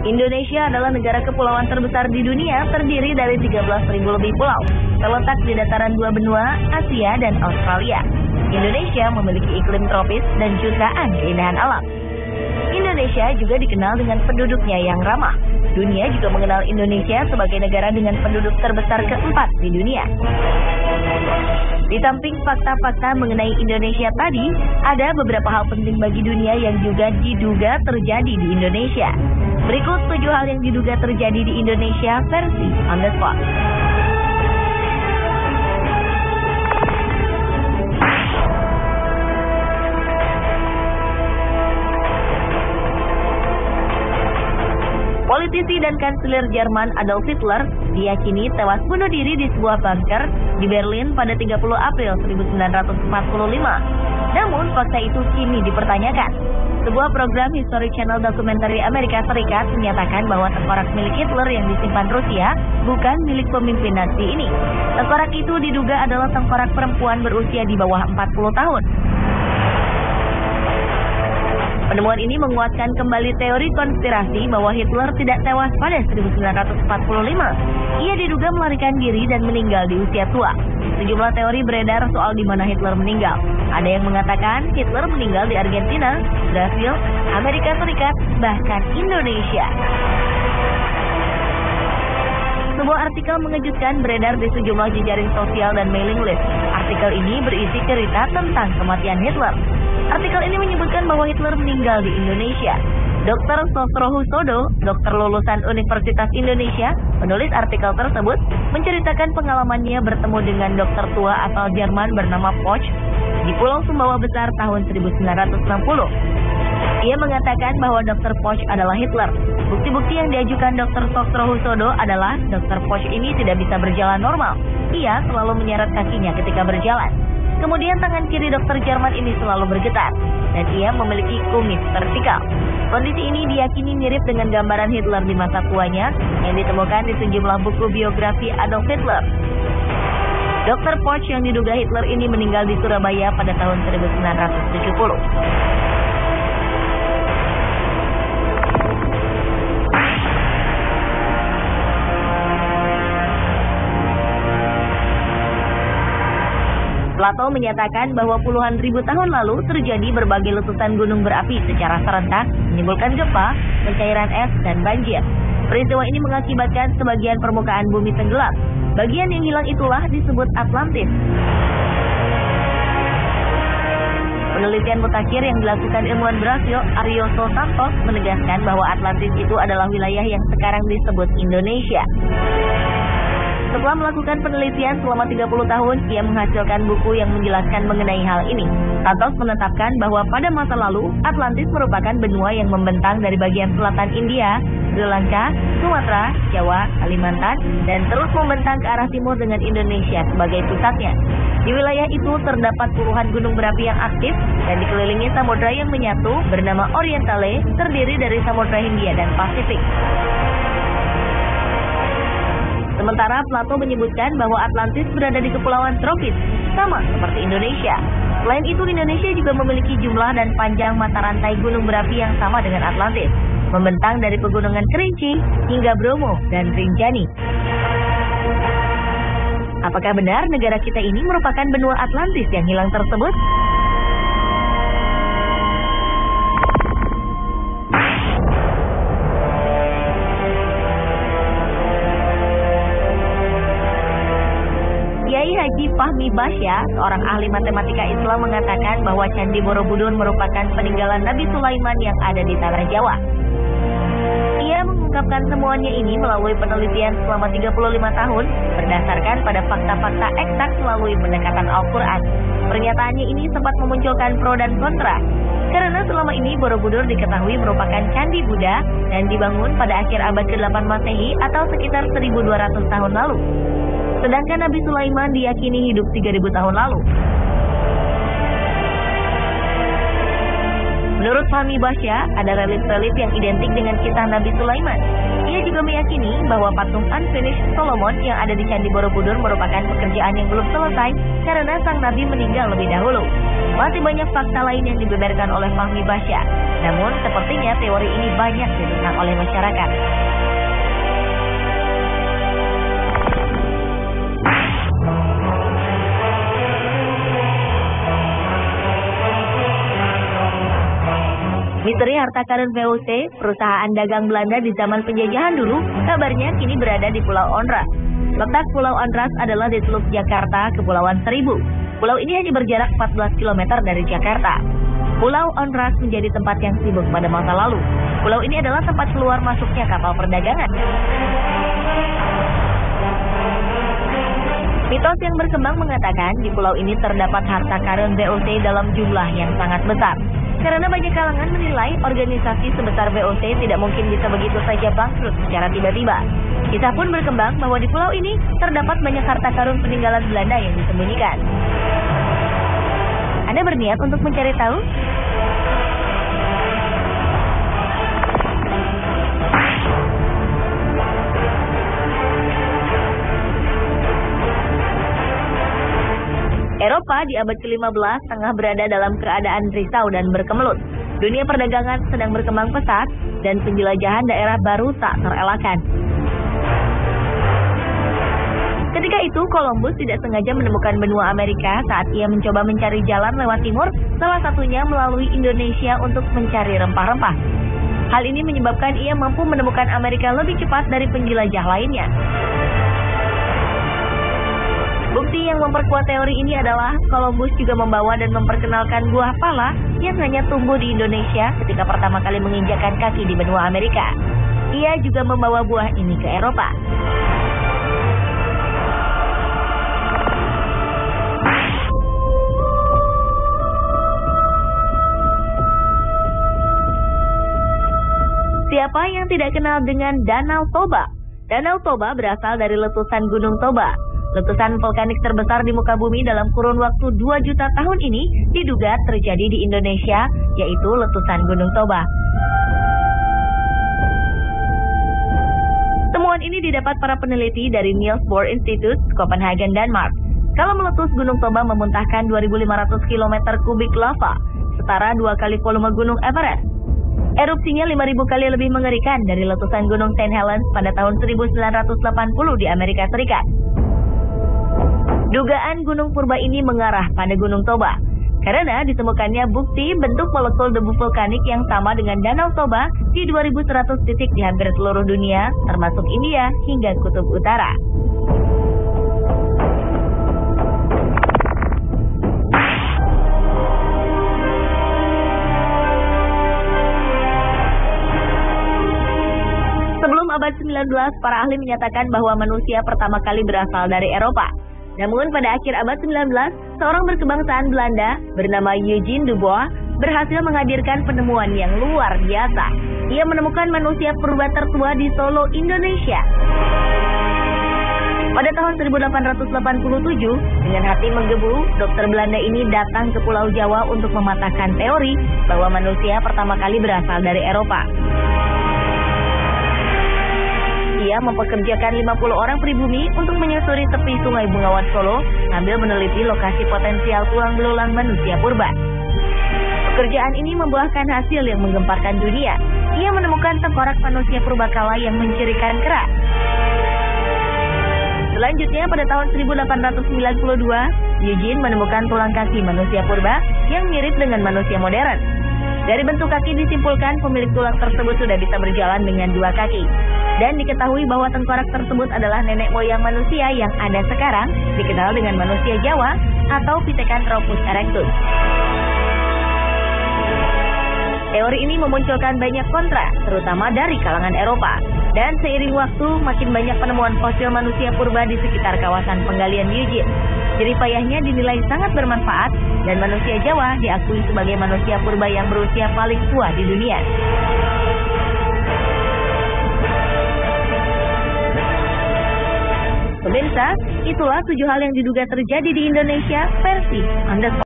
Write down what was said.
Indonesia adalah negara kepulauan terbesar di dunia, terdiri dari 13.000 lebih pulau, terletak di dataran dua benua, Asia dan Australia. Indonesia memiliki iklim tropis dan jutaan keindahan alam. Indonesia juga dikenal dengan penduduknya yang ramah. Dunia juga mengenal Indonesia sebagai negara dengan penduduk terbesar keempat di dunia. Di samping fakta-fakta mengenai Indonesia tadi, ada beberapa hal penting bagi dunia yang juga diduga terjadi di Indonesia. Berikut 7 hal yang diduga terjadi di Indonesia versi On The Spot. Politisi dan kanselir Jerman Adolf Hitler diyakini tewas bunuh diri di sebuah bunker di Berlin pada 30 April 1945. Namun fakta itu kini dipertanyakan. Sebuah program History Channel dokumenter Amerika Serikat menyatakan bahwa tengkorak milik Hitler yang disimpan Rusia bukan milik pemimpin Nazi ini. Tengkorak itu diduga adalah tengkorak perempuan berusia di bawah 40 tahun. Penemuan ini menguatkan kembali teori konspirasi bahwa Hitler tidak tewas pada 1945. Ia diduga melarikan diri dan meninggal di usia tua. Sejumlah teori beredar soal di mana Hitler meninggal. Ada yang mengatakan Hitler meninggal di Argentina, Brasil, Amerika Serikat, bahkan Indonesia. Sebuah artikel mengejutkan beredar di sejumlah jejaring sosial dan mailing list. Artikel ini berisi cerita tentang kematian Hitler. Artikel ini menyebutkan bahwa Hitler meninggal di Indonesia. Dr. Sosrohusodo, dokter lulusan Universitas Indonesia, penulis artikel tersebut, menceritakan pengalamannya bertemu dengan dokter tua asal Jerman bernama Poch di Pulau Sumbawa Besar tahun 1960. Ia mengatakan bahwa Dr. Poch adalah Hitler. Bukti-bukti yang diajukan Dr. Sosrohusodo adalah Dr. Poch ini tidak bisa berjalan normal. Ia selalu menyeret kakinya ketika berjalan. Kemudian tangan kiri dokter Jerman ini selalu bergetar, dan ia memiliki kumis vertikal. Kondisi ini diyakini mirip dengan gambaran Hitler di masa tuanya yang ditemukan di sejumlah buku biografi Adolf Hitler. Dr. Poch yang diduga Hitler ini meninggal di Surabaya pada tahun 1970. Plato menyatakan bahwa puluhan ribu tahun lalu terjadi berbagai letusan gunung berapi secara serentak, menimbulkan gempa, pencairan es, dan banjir. Peristiwa ini mengakibatkan sebagian permukaan bumi tenggelam. Bagian yang hilang itulah disebut Atlantis. Penelitian mutakhir yang dilakukan ilmuwan Brasil, Arioso Santos, menegaskan bahwa Atlantis itu adalah wilayah yang sekarang disebut Indonesia. Setelah melakukan penelitian selama 30 tahun, ia menghasilkan buku yang menjelaskan mengenai hal ini. Santos menetapkan bahwa pada masa lalu, Atlantis merupakan benua yang membentang dari bagian selatan India, Sri Lanka, Sumatera, Jawa, Kalimantan, dan terus membentang ke arah timur dengan Indonesia sebagai pusatnya. Di wilayah itu terdapat puluhan gunung berapi yang aktif dan dikelilingi samudra yang menyatu bernama Orientale, terdiri dari Samudra Hindia dan Pasifik. Sementara Plato menyebutkan bahwa Atlantis berada di kepulauan tropis, sama seperti Indonesia. Selain itu, Indonesia juga memiliki jumlah dan panjang mata rantai gunung berapi yang sama dengan Atlantis, membentang dari pegunungan Kerinci hingga Bromo dan Rinjani. Apakah benar negara kita ini merupakan benua Atlantis yang hilang tersebut? Haji Fahmi Basya, seorang ahli matematika Islam, mengatakan bahwa Candi Borobudur merupakan peninggalan Nabi Sulaiman yang ada di tanah Jawa. Ia mengungkapkan temuannya ini melalui penelitian selama 35 tahun berdasarkan pada fakta-fakta eksak melalui pendekatan Al-Quran. Pernyataannya ini sempat memunculkan pro dan kontra, karena selama ini Borobudur diketahui merupakan candi Buddha dan dibangun pada akhir abad ke-8 Masehi atau sekitar 1200 tahun lalu. Sedangkan Nabi Sulaiman diyakini hidup 3000 tahun lalu. Menurut Fahmi Basya, ada relief-relief yang identik dengan kisah Nabi Sulaiman. Ia juga meyakini bahwa patung Unfinished Solomon yang ada di Candi Borobudur merupakan pekerjaan yang belum selesai karena sang Nabi meninggal lebih dahulu. Masih banyak fakta lain yang dibeberkan oleh Fahmi Basya. Namun, sepertinya teori ini banyak ditentang oleh masyarakat. Misteri harta karun VOC, perusahaan dagang Belanda di zaman penjajahan dulu, kabarnya kini berada di Pulau Onrus. Letak Pulau Onrus adalah di Teluk Jakarta, Kepulauan Seribu. Pulau ini hanya berjarak 14 km dari Jakarta. Pulau Onrus menjadi tempat yang sibuk pada masa lalu. Pulau ini adalah tempat keluar masuknya kapal perdagangan. Mitos yang berkembang mengatakan di pulau ini terdapat harta karun VOC dalam jumlah yang sangat besar. Karena banyak kalangan menilai organisasi sebesar VOC tidak mungkin bisa begitu saja bangkrut secara tiba-tiba. Kisah pun berkembang bahwa di pulau ini terdapat banyak harta karun peninggalan Belanda yang disembunyikan. Anda berniat untuk mencari tahu? Eropa di abad ke-15 tengah berada dalam keadaan risau dan berkemelut. Dunia perdagangan sedang berkembang pesat dan penjelajahan daerah baru tak terelakkan. Ketika itu, Columbus tidak sengaja menemukan benua Amerika saat ia mencoba mencari jalan lewat timur, salah satunya melalui Indonesia untuk mencari rempah-rempah. Hal ini menyebabkan ia mampu menemukan Amerika lebih cepat dari penjelajah lainnya. Bukti yang memperkuat teori ini adalah Columbus juga membawa dan memperkenalkan buah pala yang hanya tumbuh di Indonesia ketika pertama kali menginjakkan kaki di benua Amerika. Ia juga membawa buah ini ke Eropa. Siapa yang tidak kenal dengan Danau Toba? Danau Toba berasal dari letusan Gunung Toba. Letusan vulkanik terbesar di muka bumi dalam kurun waktu 2 juta tahun ini diduga terjadi di Indonesia, yaitu letusan Gunung Toba. Temuan ini didapat para peneliti dari Niels Bohr Institute, Copenhagen, Denmark. Kalau meletus, Gunung Toba memuntahkan 2.500 km kubik lava, setara 2 kali volume Gunung Everest. Erupsinya 5.000 kali lebih mengerikan dari letusan Gunung St. Helens pada tahun 1980 di Amerika Serikat. Dugaan gunung purba ini mengarah pada Gunung Toba, karena ditemukannya bukti bentuk molekul debu vulkanik yang sama dengan Danau Toba di 2.100 titik di hampir seluruh dunia, termasuk India hingga Kutub Utara. Sebelum abad 19, para ahli menyatakan bahwa manusia pertama kali berasal dari Eropa. Namun pada akhir abad 19, seorang berkebangsaan Belanda bernama Eugene Dubois berhasil menghadirkan penemuan yang luar biasa. Ia menemukan manusia purba tertua di Solo, Indonesia. Pada tahun 1887, dengan hati menggebu, dokter Belanda ini datang ke Pulau Jawa untuk mematahkan teori bahwa manusia pertama kali berasal dari Eropa. Ia mempekerjakan 50 orang pribumi untuk menyusuri tepi Sungai Bengawan Solo sambil meneliti lokasi potensial tulang belulang manusia purba. Pekerjaan ini membuahkan hasil yang menggemparkan dunia. Ia menemukan tengkorak manusia purbakala yang mencirikan kerak. Selanjutnya pada tahun 1892, Eugene menemukan tulang kaki manusia purba yang mirip dengan manusia modern. Dari bentuk kaki disimpulkan pemilik tulang tersebut sudah bisa berjalan dengan 2 kaki. Dan diketahui bahwa tengkorak tersebut adalah nenek moyang manusia yang ada sekarang, dikenal dengan manusia Jawa atau Pithecanthropus erectus. Teori ini memunculkan banyak kontra, terutama dari kalangan Eropa. Dan seiring waktu, makin banyak penemuan fosil manusia purba di sekitar kawasan penggalian Eugene. Jeripayahnya dinilai sangat bermanfaat, dan manusia Jawa diakui sebagai manusia purba yang berusia paling tua di dunia. Pemirsa, itulah 7 hal yang diduga terjadi di Indonesia versi Anda.